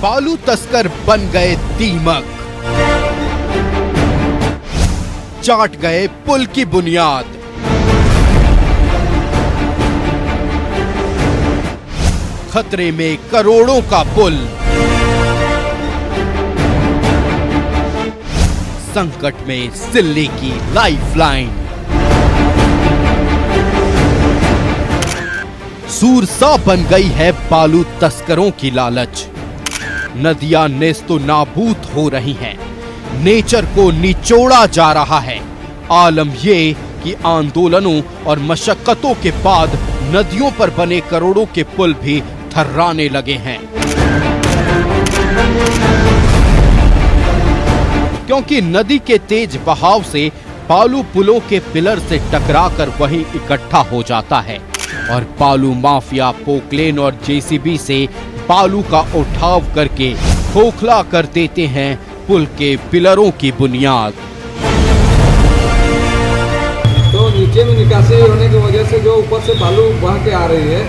बालू तस्कर बन गए दीमक, चाट गए पुल की बुनियाद। खतरे में करोड़ों का पुल, संकट में सिल्ली की लाइफलाइन। सूरसा बन गई है बालू तस्करों की लालच। नदियां नेस्तो नाबूद हो रही हैं, नेचर को निचोड़ा जा रहा है। आलम ये कि आंदोलनों और मशक्कतों के बाद नदियों पर बने करोड़ों के पुल भी थर्राने लगे हैं, क्योंकि नदी के तेज बहाव से बालू पुलों के पिलर से टकराकर वहीं इकट्ठा हो जाता है और बालू माफिया पोकलेन और जेसीबी से बालू का उठाव करके खोखला कर देते हैं पुल के पिलरों की बुनियाद। तो नीचे में निकासी होने की वजह से जो ऊपर से बालू बह के आ रही है,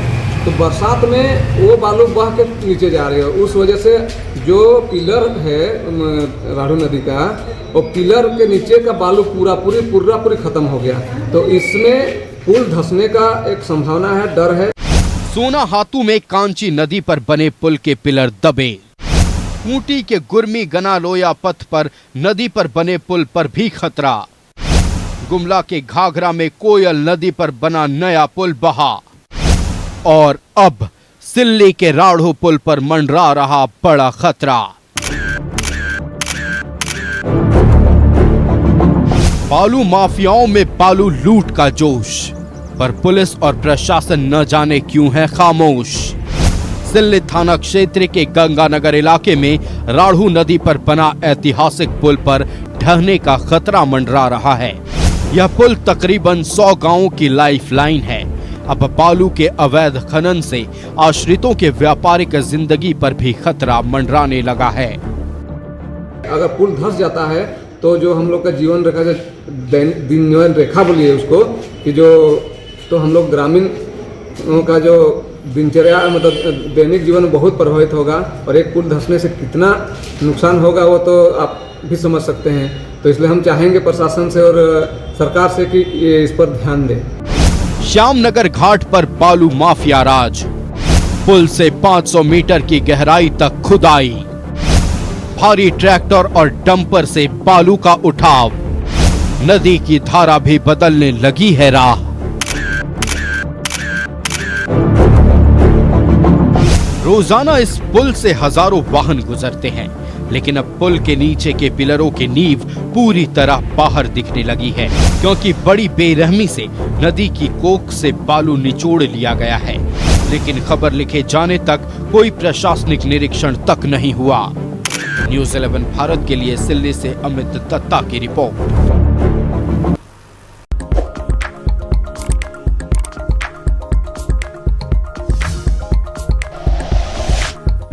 तो बरसात में वो बालू बह के नीचे जा रही है। उस वजह से जो पिलर है राढ़ू नदी का, वो पिलर के नीचे का बालू पूरी खत्म हो गया। तो इसमें पुल धंसने का एक संभावना है, डर है। सोनाहातू में कांची नदी पर बने पुल के पिलर दबे। खूंटी के गुरमी गना लोया पथ पर नदी पर बने पुल पर भी खतरा। गुमला के घाघरा में कोयल नदी पर बना नया पुल बहा और अब सिल्ली के राढ़ो पुल पर मंडरा रहा बड़ा खतरा। बालू माफियाओं में बालू लूट का जोश, पर पुलिस और प्रशासन न जाने क्यों है खामोश। सिल्ली थाना क्षेत्र के गंगानगर इलाके में राढ़ू नदी पर बना ऐतिहासिक पुल पर ढहने का खतरा मंडरा रहा है। यह पुल तकरीबन 100 गांवों की लाइफलाइन है। अब बालू के अवैध खनन से आश्रितों के व्यापारिक जिंदगी पर भी खतरा मंडराने लगा है। अगर पुल धंस जाता है तो जो हम लोग का जीवन रेखा, दिन रेखा बोलिए उसको, कि जो तो हम लोग ग्रामीण का जो दिनचर्या मतलब दैनिक जीवन बहुत प्रभावित होगा। और एक पुल धंसने से कितना नुकसान होगा वो तो आप भी समझ सकते हैं। तो इसलिए हम चाहेंगे प्रशासन से और सरकार से कि ये इस पर ध्यान दें। श्यामनगर घाट पर बालू माफिया राज। पुल से 500 मीटर की गहराई तक खुदाई। भारी ट्रैक्टर और डंपर से बालू का उठाव। नदी की धारा भी बदलने लगी है राह। रोजाना इस पुल से हजारों वाहन गुजरते हैं, लेकिन अब पुल के नीचे के पिलरों की नींव पूरी तरह बाहर दिखने लगी है, क्योंकि बड़ी बेरहमी से नदी की कोख से बालू निचोड़ लिया गया है। लेकिन खबर लिखे जाने तक कोई प्रशासनिक निरीक्षण तक नहीं हुआ। न्यूज़ 11 भारत के लिए सिल्ली से अमित दत्ता की report.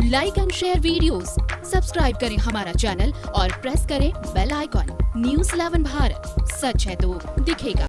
Like and share videos, subscribe करें हमारा चैनल और प्रेस करें बेल आइकॉन। न्यूज़ 11 भारत, सच है तो दिखेगा।